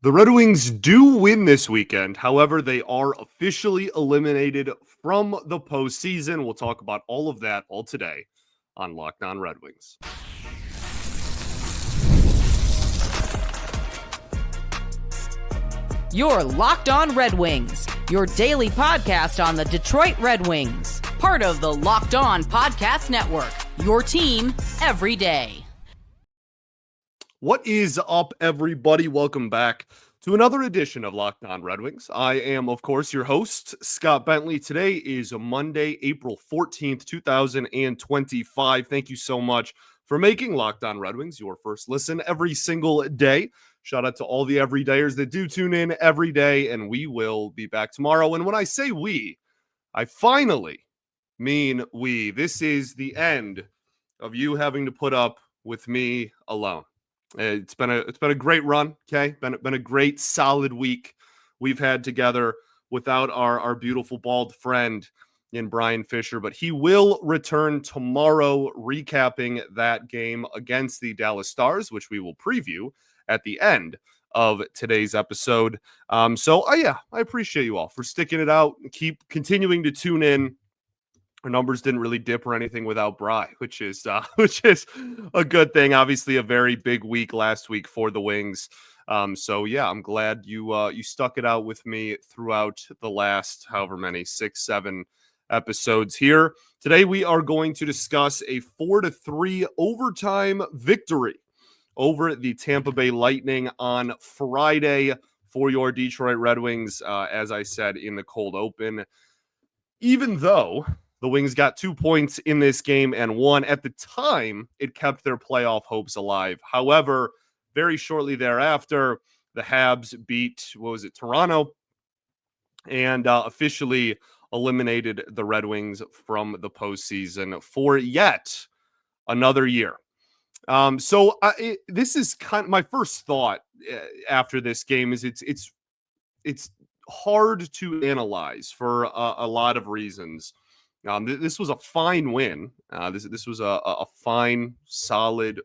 The Red Wings do win this weekend. However, they are officially eliminated from the postseason. We'll talk about all of that all today on Locked On Red Wings. You're Locked On Red Wings, your daily podcast on the Detroit Red Wings. Part of the Locked On Podcast Network, your team every day. What is up, everybody? Welcome back to another edition of Locked On Red Wings. I am, of course, your host, Scott Bentley. Today is Monday, April 14th, 2025. Thank you so much for making Locked On Red Wings your first listen every single day. Shout out to all the everydayers that do tune in every day, and we will be back tomorrow. And when I say we, I finally mean we. This is the end of you having to put up with me alone. It's been a great run, okay? Been a great solid week we've had together without our beautiful bald friend in Brian Fisher, but he will return tomorrow recapping that game against the Dallas Stars, which we will preview at the end of today's episode. I appreciate you all for sticking it out. Keep continuing to tune in. Our numbers didn't really dip or anything without Bry, which is a good thing. Obviously, a very big week last week for the Wings. I'm glad you stuck it out with me throughout the last however many 6-7 episodes here. Today we are going to discuss a 4-3 overtime victory over the Tampa Bay Lighting on Friday for your Detroit Red Wings. As I said in the cold open, even though the Wings got 2 points in this game and won, at the time, it kept their playoff hopes alive. However, very shortly thereafter, the Habs beat, Toronto, and officially eliminated the Red Wings from the postseason for yet another year. This is kind of my first thought after this game is it's hard to analyze for a lot of reasons. This was a fine win. This was a fine, solid,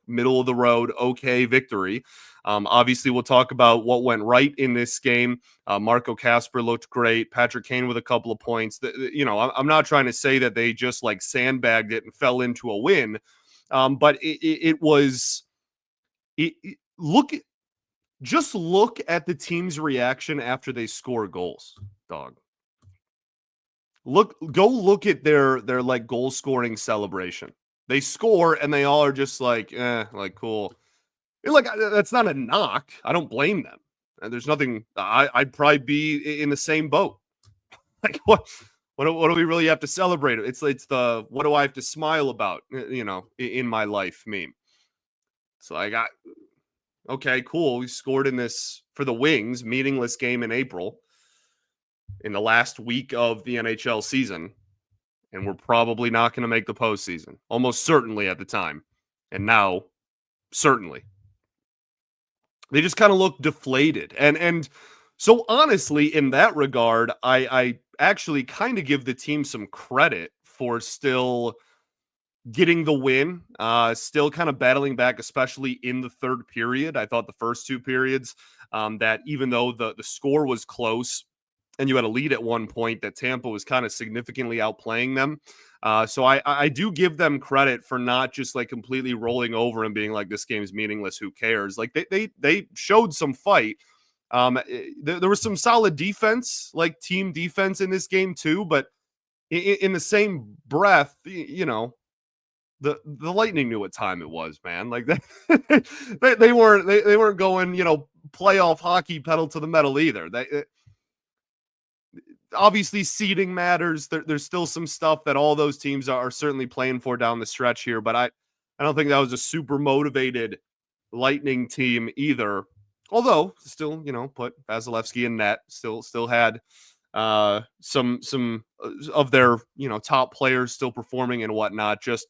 middle of the road, okay victory. Obviously, we'll talk about what went right in this game. Marco Kasper looked great. Patrick Kane with a couple of points. I'm not trying to say that they just like sandbagged it and fell into a win, but it was. Look at the team's reaction after they score goals, dog. Go look at their like goal scoring celebration. They score and they all are just like cool. Like that's not a knock. I don't blame them. And there's nothing. I'd probably be in the same boat. Like what do we really have to celebrate? It's the what do I have to smile about? In my life meme. So I got okay, cool. We scored in this for the Wings meaningless game in April. In the last week of the NHL season, and we're probably not going to make the postseason. Almost certainly at the time. And now, certainly. They just kind of look deflated. And so honestly, in that regard, I actually kind of give the team some credit for still getting the win, still kind of battling back, especially in the third period. I thought the first two periods, that even though the score was close, and you had a lead at one point, that Tampa was kind of significantly outplaying them. So I do give them credit for not just like completely rolling over and being like, this game's meaningless, who cares? Like they showed some fight. There was some solid defense, like team defense in this game too, but in the same breath, the Lightning knew what time it was, man. Like they weren't going, playoff hockey pedal to the metal either. Obviously seeding matters. There's still some stuff that all those teams are certainly playing for down the stretch here, but I don't think that was a super motivated Lightning team either. Although still, put Vasilevsky in net, still had some of their, top players still performing and whatnot. Just,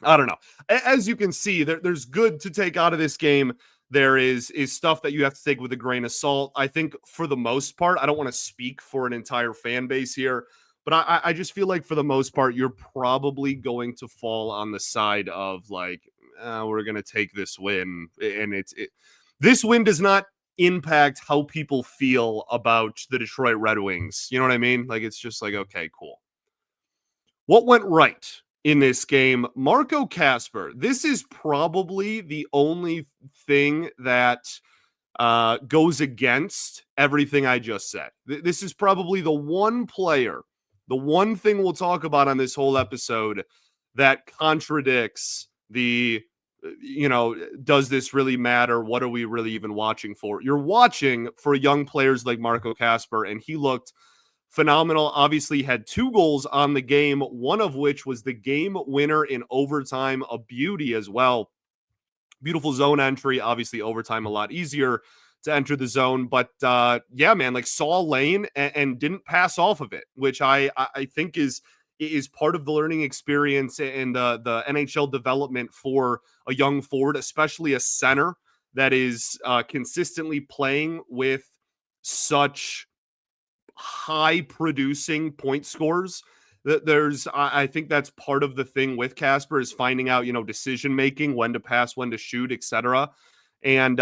I don't know. As you can see, there's good to take out of this game. There is stuff that you have to take with a grain of salt. I think for the most part, I don't want to speak for an entire fan base here, but I just feel like for the most part, you're probably going to fall on the side of like, we're going to take this win. And this win does not impact how people feel about the Detroit Red Wings. You know what I mean? Like, it's just like, okay, cool. What went right in this game? Marco Kasper. This is probably the only thing that goes against everything I just said. This is probably the one player, the one thing we'll talk about on this whole episode that contradicts the, does this really matter? What are we really even watching for? You're watching for young players like Marco Kasper, and he looked phenomenal. Obviously, had 2 goals on the game, one of which was the game winner in overtime, a beauty as well. Beautiful zone entry. Obviously, overtime a lot easier to enter the zone, but yeah, man, like saw a lane and didn't pass off of it, which I think is part of the learning experience and the NHL development for a young forward, especially a center that is consistently playing with such high producing point scores. That there's, I think that's part of the thing with Kasper is finding out, decision making, when to pass, when to shoot, etc. And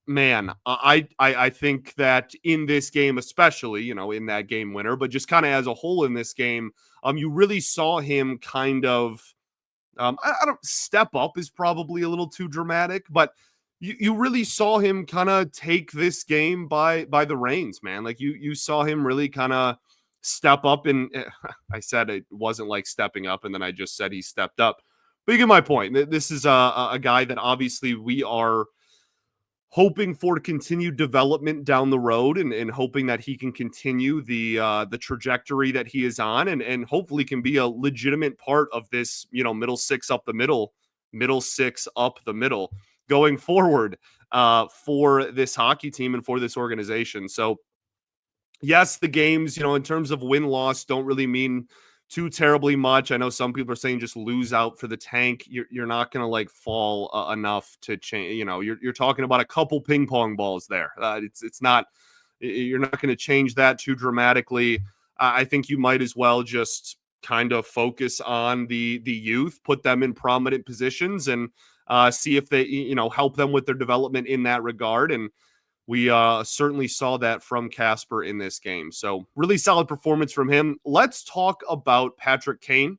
man, I think that in this game, especially, in that game winner, but just kind of as a whole in this game, you really saw him kind of, I don't, step up is probably a little too dramatic, but you really saw him kind of take this game by the reins, man. Like you saw him really kind of step up, and I said it wasn't like stepping up, and then I just said he stepped up. But you get my point. This is a guy that obviously we are hoping for continued development down the road, and hoping that he can continue the trajectory that he is on, and hopefully can be a legitimate part of this, middle six up the middle going forward for this hockey team and for this organization. So yes, the games, in terms of win-loss don't really mean too terribly much. I know some people are saying just lose out for the tank. You're not going to like fall enough to change. You're talking about a couple ping pong balls there. It's not, you're not going to change that too dramatically. I think you might as well just kind of focus on the youth, put them in prominent positions, and see if they, help them with their development in that regard. And we certainly saw that from Kasper in this game. So really solid performance from him. Let's talk about Patrick Kane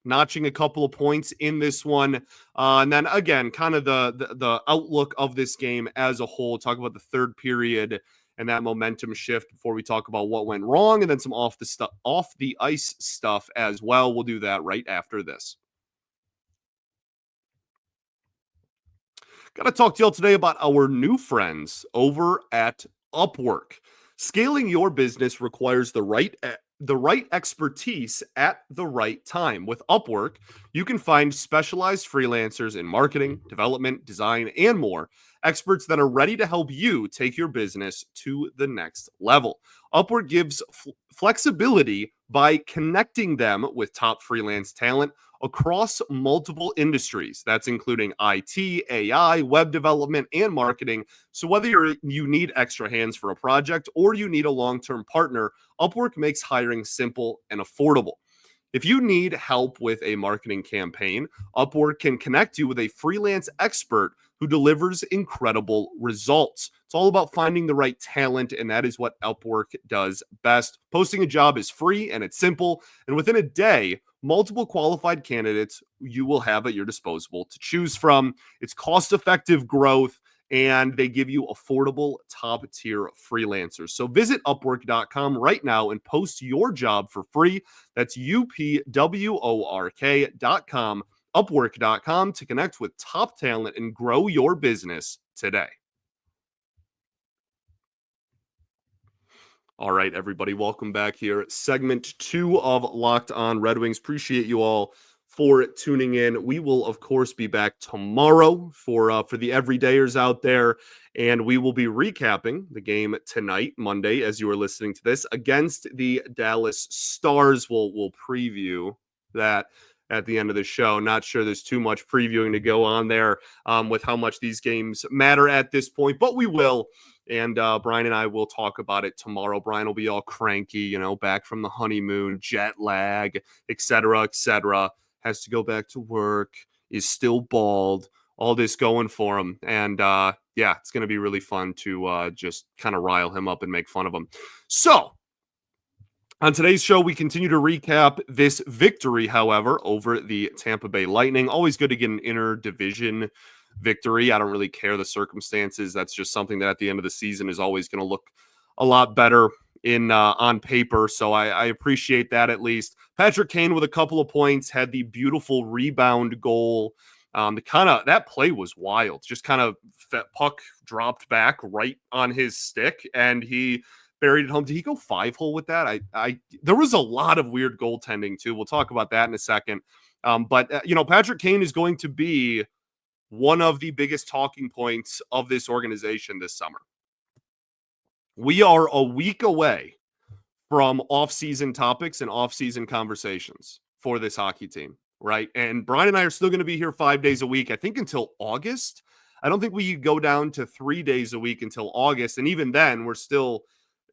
notching a couple of points in this one. And then again, kind of the outlook of this game as a whole. Talk about the third period and that momentum shift before we talk about what went wrong, and then some off the ice stuff as well. We'll do that right after this. Got to talk to y'all today about our new friends over at Upwork. Scaling your business requires the right expertise at the right time. With Upwork, you can find specialized freelancers in marketing, development, design, and more. Experts that are ready to help you take your business to the next level. Upwork gives flexibility by connecting them with top freelance talent across multiple industries. That's including IT, AI, web development, and marketing. So whether you need extra hands for a project or you need a long-term partner, Upwork makes hiring simple and affordable. If you need help with a marketing campaign, Upwork can connect you with a freelance expert who delivers incredible results. It's all about finding the right talent, and that is what Upwork does best. Posting a job is free and it's simple, and within a day, multiple qualified candidates you will have at your disposal to choose from. It's cost-effective growth, and they give you affordable top-tier freelancers. So visit Upwork.com right now and post your job for free. That's UPWORK.com, Upwork.com, to connect with top talent and grow your business today. All right, everybody, welcome back here. Segment 2 of Locked On Red Wings. Appreciate you all for tuning in. We will, of course, be back tomorrow for the everydayers out there, and we will be recapping the game tonight, Monday, as you are listening to this, against the Dallas Stars. We'll preview that at the end of the show. Not sure there's too much previewing to go on there with how much these games matter at this point, but we will. And Brian and I will talk about it tomorrow. Brian will be all cranky, back from the honeymoon, jet lag, et cetera, has to go back to work, is still bald, all this going for him. And yeah, it's going to be really fun to just kind of rile him up and make fun of him. So on today's show, we continue to recap this victory, however, over the Tampa Bay Lightning. Always good to get an interdivision victory. I don't really care the circumstances. That's just something that at the end of the season is always going to look a lot better in on paper. So I appreciate that at least. Patrick Kane with a couple of points, had the beautiful rebound goal. That play was wild. Just kind of puck dropped back right on his stick, and he buried it home. Did he go 5-hole with that? There was a lot of weird goaltending too. We'll talk about that in a second. But Patrick Kane is going to be one of the biggest talking points of this organization this summer. We are a week away from off-season topics and off-season conversations for this hockey team, right? And Brian and I are still going to be here 5 days a week, I think until August. I don't think we go down to 3 days a week until August. And even then, we're still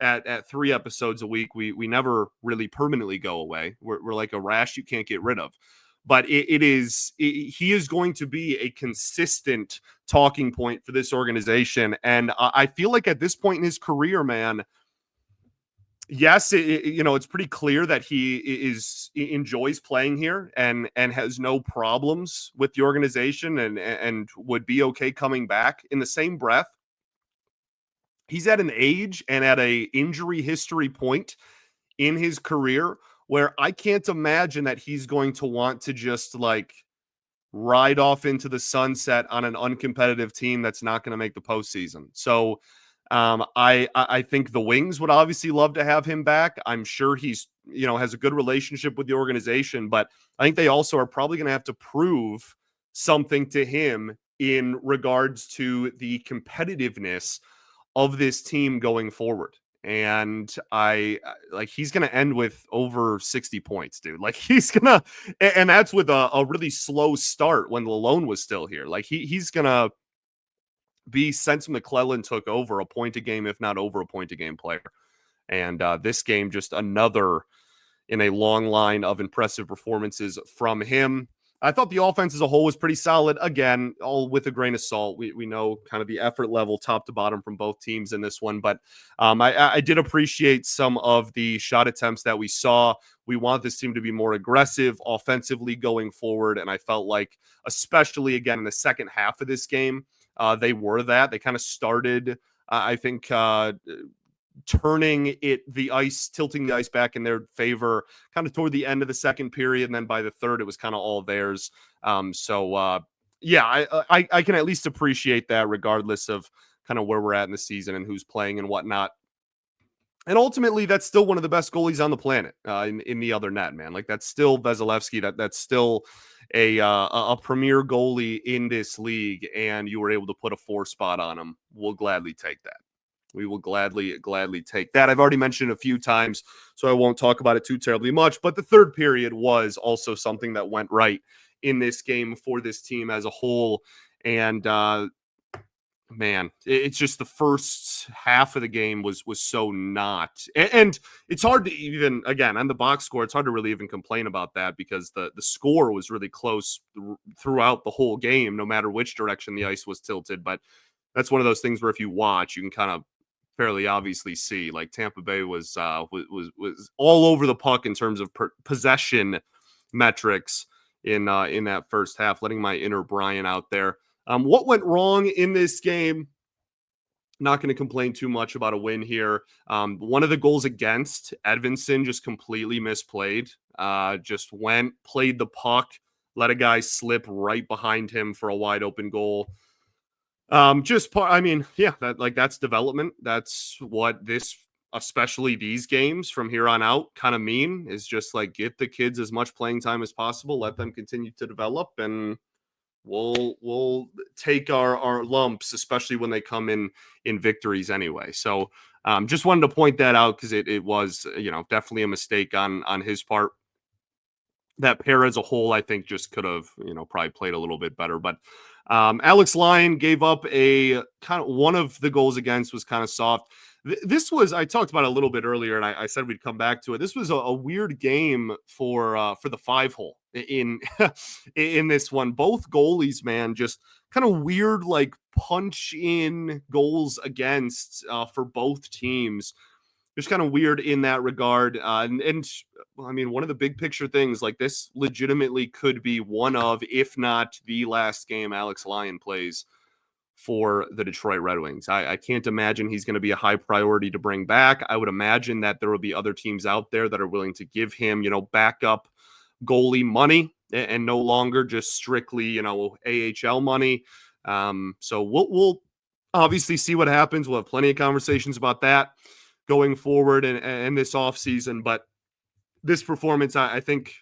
at 3 episodes a week. We never really permanently go away. We're like a rash you can't get rid of. But he is going to be a consistent talking point for this organization. And I feel like at this point in his career, man, yes, it's pretty clear that he enjoys playing here and has no problems with the organization and would be okay coming back. In the same breath, he's at an age and at a injury history point in his career where I can't imagine that he's going to want to just like ride off into the sunset on an uncompetitive team that's not going to make the postseason. So I think the Wings would obviously love to have him back. I'm sure he's, has a good relationship with the organization, but I think they also are probably going to have to prove something to him in regards to the competitiveness of this team going forward. And he's going to end with over 60 points, dude. Like and that's with a really slow start when Lalone was still here. Like he's going to be, since McClellan took over, a point a game, if not over a point a game player. And this game, just another in a long line of impressive performances from him. I thought the offense as a whole was pretty solid. Again, all with a grain of salt. We know kind of the effort level top to bottom from both teams in this one. But I did appreciate some of the shot attempts that we saw. We want this team to be more aggressive offensively going forward. And I felt like, especially again in the second half of this game, they were that. They kind of started, I think, tilting the ice back in their favor kind of toward the end of the second period. And then by the third, it was kind of all theirs. I can at least appreciate that regardless of kind of where we're at in the season and who's playing and whatnot. And ultimately, that's still one of the best goalies on the planet in the other net, man. Like that's still Vasilevsky. That's still a premier goalie in this league. And you were able to put a 4 spot on him. We'll gladly take that. We will gladly take that. I've already mentioned a few times, so I won't talk about it too terribly much. But the third period was also something that went right in this game for this team as a whole. And man, it's just the first half of the game was so not. And it's hard to even, again, on the box score, it's hard to really even complain about that because the score was really close throughout the whole game, no matter which direction the ice was tilted. But that's one of those things where if you watch, you can kind of fairly obviously see like Tampa Bay was all over the puck in terms of possession metrics in that first half, letting my inner Brian out there. What went wrong in this game? Not going to complain too much about a win here. One of the goals against Edvinsson just completely misplayed. Just played the puck, let a guy slip right behind him for a wide open goal. That's development. That's what especially these games from here on out kind of mean, is just like get the kids as much playing time as possible, let them continue to develop, and we'll take our lumps, especially when they come in victories anyway. So just wanted to point that out because it was, definitely a mistake on his part. That pair as a whole, I think, just could have, probably played a little bit better. But Alex Lyon gave up a kind of one of the goals against was kind of soft. This was, I talked about it a little bit earlier, and I said we'd come back to it. This was a weird game for the 5-hole in in this one. Both goalies, man, just kind of weird, like punch in goals against for both teams. Just kind of weird in that regard. And I mean, one of the big picture things, like this legitimately could be one of, if not the last game Alex Lyon plays for the Detroit Red Wings. I can't imagine he's going to be a high priority to bring back. I would imagine that there will be other teams out there that are willing to give him, backup goalie money and no longer just strictly, AHL money. So we'll obviously see what happens. We'll have plenty of conversations about that going forward and this offseason. But this performance, I think,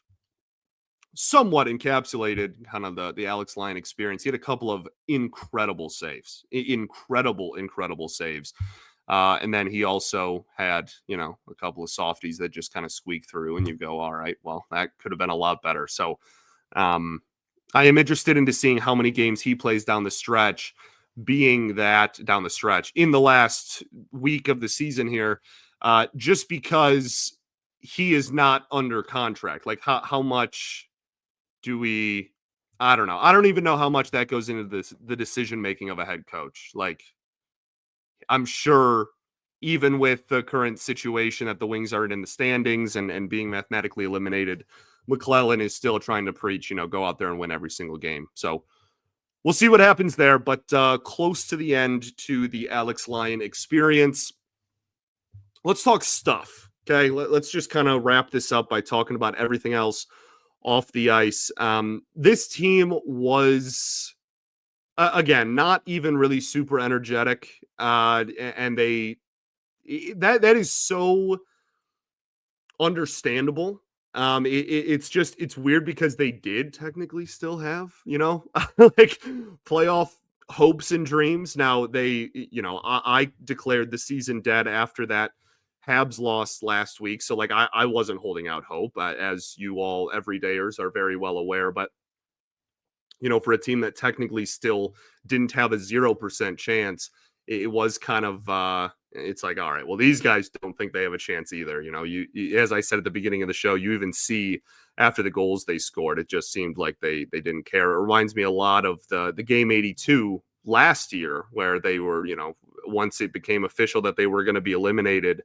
somewhat encapsulated kind of the Alex Lyon experience. He had a couple of incredible saves, incredible saves. And then he also had, a couple of softies that just kind of squeak through and you go, all right, well, that could have been a lot better. So I am interested into seeing how many games he plays down the stretch, being that down the stretch in the last week of the season here, just because he is not under contract. Like how much do we, I don't know. I don't even know how much that goes into the decision-making of a head coach. Like, I'm sure even with the current situation that the Wings are in the standings and being mathematically eliminated, McClellan is still trying to preach, go out there and win every single game. So we'll see what happens there, but close to the end to the Alex Lyon experience. Let's talk stuff, okay? Let's just kind of wrap this up by talking about everything else off the ice. This team was, again, not even really super energetic, and that is so understandable. It's weird because they did technically still have, like playoff hopes and dreams. Now I declared the season dead after that Habs lost last week. So like I wasn't holding out hope, as you all everydayers are very well aware. But for a team that technically still didn't have a 0% chance, it was kind of it's like, all right, well, these guys don't think they have a chance either. You as I said at the beginning of the show, you even see after the goals they scored, it just seemed like they didn't care. It reminds me a lot of the game 82 last year, where they were, once it became official that they were going to be eliminated,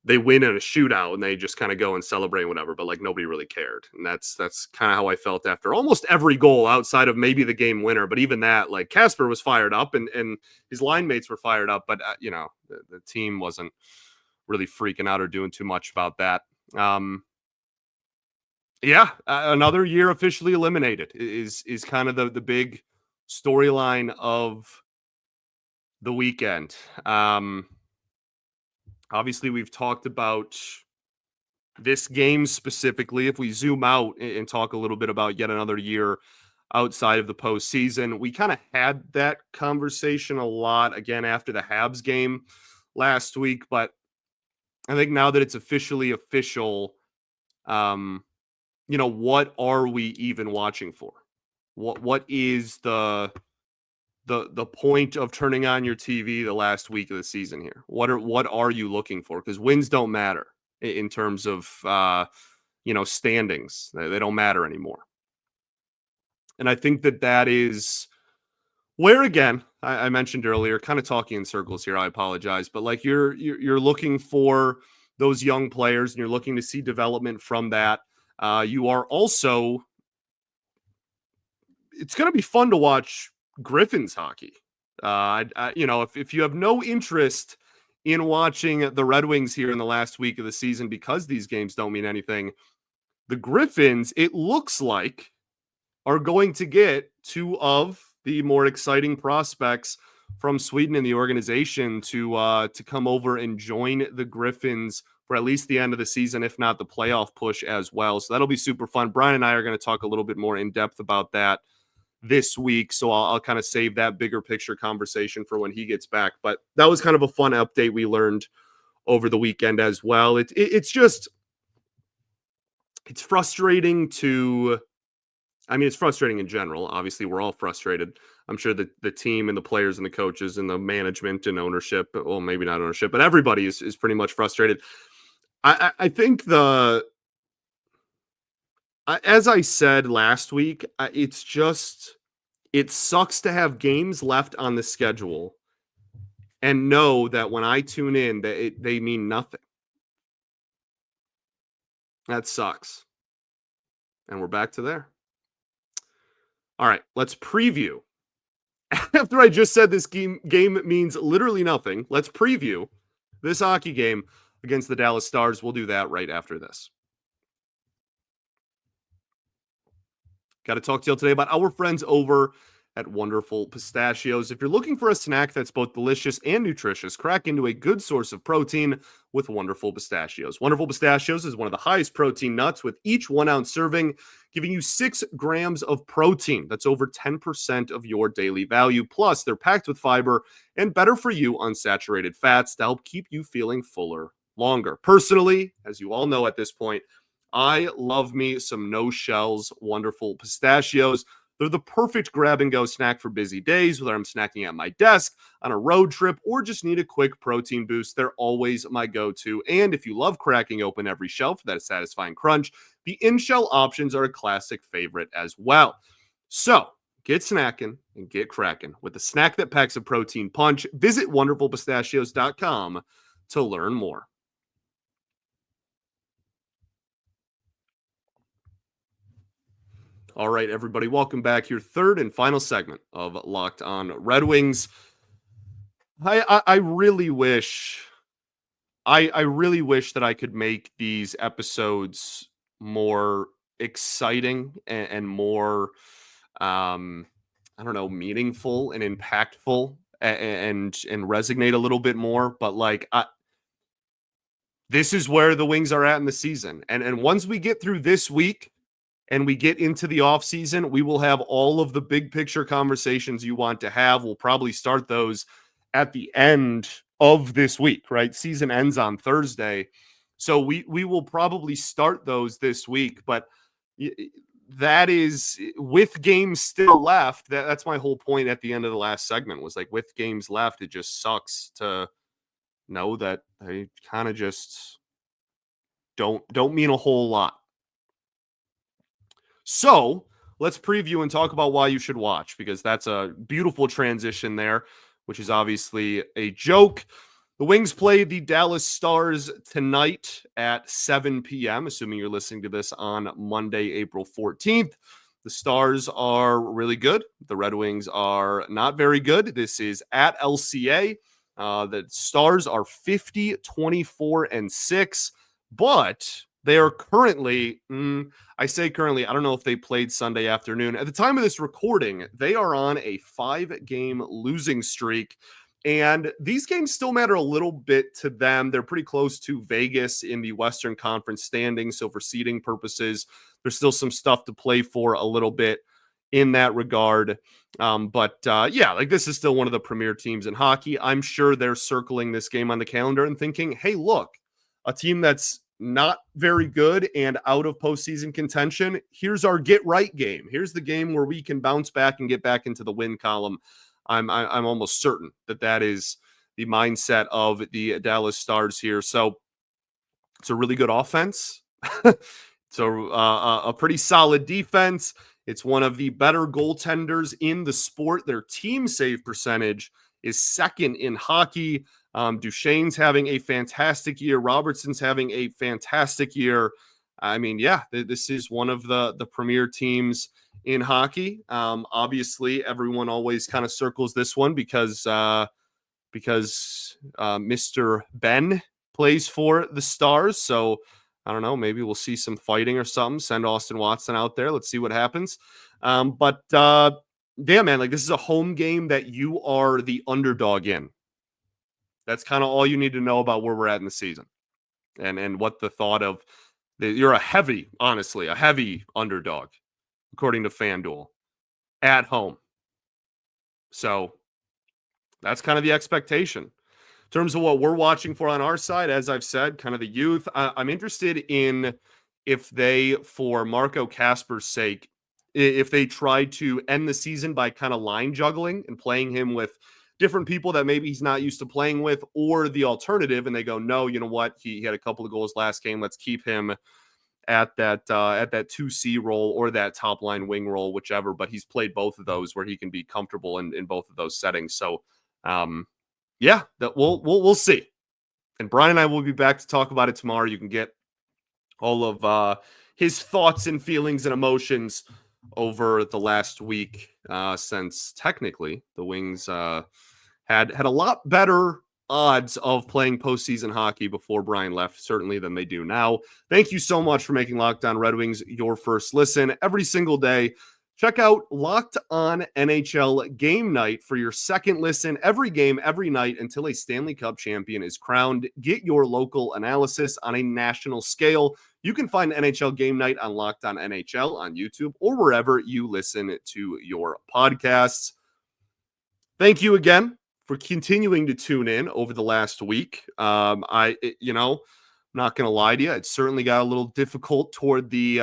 they win in a shootout and they just kind of go and celebrate and whatever, but like nobody really cared. And that's kind of how I felt after almost every goal outside of maybe the game winner. But even that, like Kasper was fired up and his line mates were fired up, but the team wasn't really freaking out or doing too much about that. Another year officially eliminated is kind of the big storyline of the weekend. Obviously, we've talked about this game specifically. If we zoom out and talk a little bit about yet another year outside of the postseason, we kind of had that conversation a lot again after the Habs game last week. But I think now that it's officially official, what are we even watching for? What is the point of turning on your TV the last week of the season here? What are you looking for? Because wins don't matter in terms of standings. They don't matter anymore. And I think that is where, again, I mentioned earlier, kind of talking in circles here. I apologize, but like you're looking for those young players and you're looking to see development from that. You are also, it's going to be fun to watch Griffins hockey. If you have no interest in watching the Red Wings here in the last week of the season because these games don't mean anything, the Griffins, it looks like, are going to get two of the more exciting prospects from Sweden in the organization to come over and join the Griffins for at least the end of the season, if not the playoff push as well. So that'll be super fun. Brian and I are going to talk a little bit more in depth about that this week, so I'll kind of save that bigger picture conversation for when he gets back. But that was kind of a fun update we learned over the weekend as well. It's frustrating to I mean, it's frustrating in general. Obviously, we're all frustrated. I'm sure that the team and the players and the coaches and the management and ownership, well, maybe not ownership, but everybody is pretty much frustrated. I think as I said last week, it's just, it sucks to have games left on the schedule and know that when I tune in, that they mean nothing. That sucks. And we're back to there. All right, let's preview. After I just said this game means literally nothing, let's preview this hockey game against the Dallas Stars. We'll do that right after this. Got to talk to you today about our friends over at Wonderful Pistachios. If you're looking for a snack that's both delicious and nutritious, crack into a good source of protein with Wonderful Pistachios. Wonderful Pistachios is one of the highest protein nuts, with each 1 ounce serving giving you 6 grams of protein. That's over 10% of your daily value. Plus, they're packed with fiber and better for you unsaturated fats to help keep you feeling fuller longer. Personally, as you all know at this point, I love me some no shells Wonderful Pistachios. They're the perfect grab and go snack for busy days, whether I'm snacking at my desk, on a road trip, or just need a quick protein boost. They're always my go-to. And if you love cracking open every shell for that satisfying crunch, the in-shell options are a classic favorite as well. So get snacking and get cracking with a snack that packs a protein punch. Visit wonderfulpistachios.com to learn more. All right, everybody, welcome back. Your third and final segment of Locked On Red Wings. I really wish, I really wish that I could make these episodes more exciting and more, I don't know, meaningful and impactful and resonate a little bit more. But like, this is where the Wings are at in the season, and once we get through this week and we get into the offseason, we will have all of the big picture conversations you want to have. We'll probably start those at the end of this week, right? Season ends on Thursday. So we will probably start those this week, but that is with games still left. That's my whole point at the end of the last segment, was like, with games left, it just sucks to know that they kind of just don't mean a whole lot. So let's preview and talk about why you should watch, because that's a beautiful transition there, which is obviously a joke. The Wings play the Dallas Stars tonight at 7 p.m., assuming you're listening to this on Monday, April 14th. The Stars are really good. The Red Wings are not very good. This is at LCA. The Stars are 50, 24, and 6, but they are currently, I say currently, I don't know if they played Sunday afternoon. At the time of this recording, they are on a 5-game losing streak. And these games still matter a little bit to them. They're pretty close to Vegas in the Western Conference standing. So for seeding purposes, there's still some stuff to play for a little bit in that regard. Yeah, like, this is still one of the premier teams in hockey. I'm sure they're circling this game on the calendar and thinking, hey, look, a team that's not very good and out of postseason contention. Here's our get right game. Here's the game where we can bounce back and get back into the win column. I'm almost certain that is the mindset of the Dallas Stars here. So it's a really good offense. So a pretty solid defense. It's one of the better goaltenders in the sport. Their team save percentage is second in hockey. Duchesne's having a fantastic year. Robertson's having a fantastic year. I mean, yeah, this is one of the premier teams in hockey. Obviously, everyone always kind of circles this one because Mr. Ben plays for the Stars. So I don't know, maybe we'll see some fighting or something. Send Austin Watson out there. Let's see what happens. Yeah, man, like, this is a home game that you are the underdog in. That's kind of all you need to know about where we're at in the season, and what the thought of you're a heavy underdog, according to FanDuel, at home. So that's kind of the expectation. In terms of what we're watching for on our side, as I've said, kind of the youth. I'm interested in if they, for Marco Kasper's sake, if they try to end the season by kind of line juggling and playing him with different people that maybe he's not used to playing with, or the alternative, and they go, no, you know what? He had a couple of goals last game. Let's keep him at that 2C role or that top line wing role, whichever. But he's played both of those where he can be comfortable in both of those settings. So, yeah, that we'll see. And Brian and I will be back to talk about it tomorrow. You can get all of his thoughts and feelings and emotions over the last week, since technically the Wings had a lot better odds of playing postseason hockey before Brian left, certainly, than they do now. Thank you so much for making Locked On Red Wings your first listen every single day. Check out Locked On NHL Game Night for your second listen every game, every night until a Stanley Cup champion is crowned. Get your local analysis on a national scale. You can find NHL Game Night on Locked On NHL on YouTube or wherever you listen to your podcasts. Thank you again for continuing to tune in over the last week. I'm not going to lie to you, it certainly got a little difficult toward the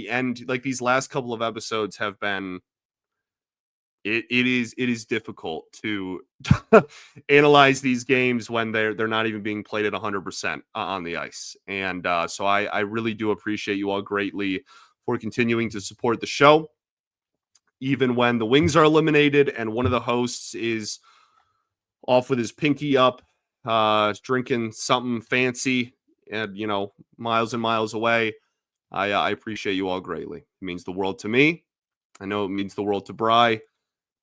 end. Like, these last couple of episodes have been, it is difficult to analyze these games when they're not even being played at 100% on the ice. And so I really do appreciate you all greatly for continuing to support the show, even when the Wings are eliminated and one of the hosts is off with his pinky up, drinking something fancy and, miles and miles away. I appreciate you all greatly. It means the world to me. I know it means the world to Bri,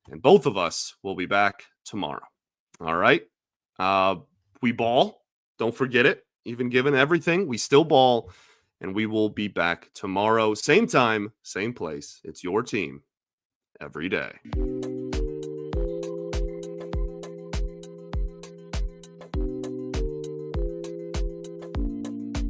and both of us will be back tomorrow. All right. We ball. Don't forget it. Even given everything, we still ball, and we will be back tomorrow. Same time, same place. It's your team every day.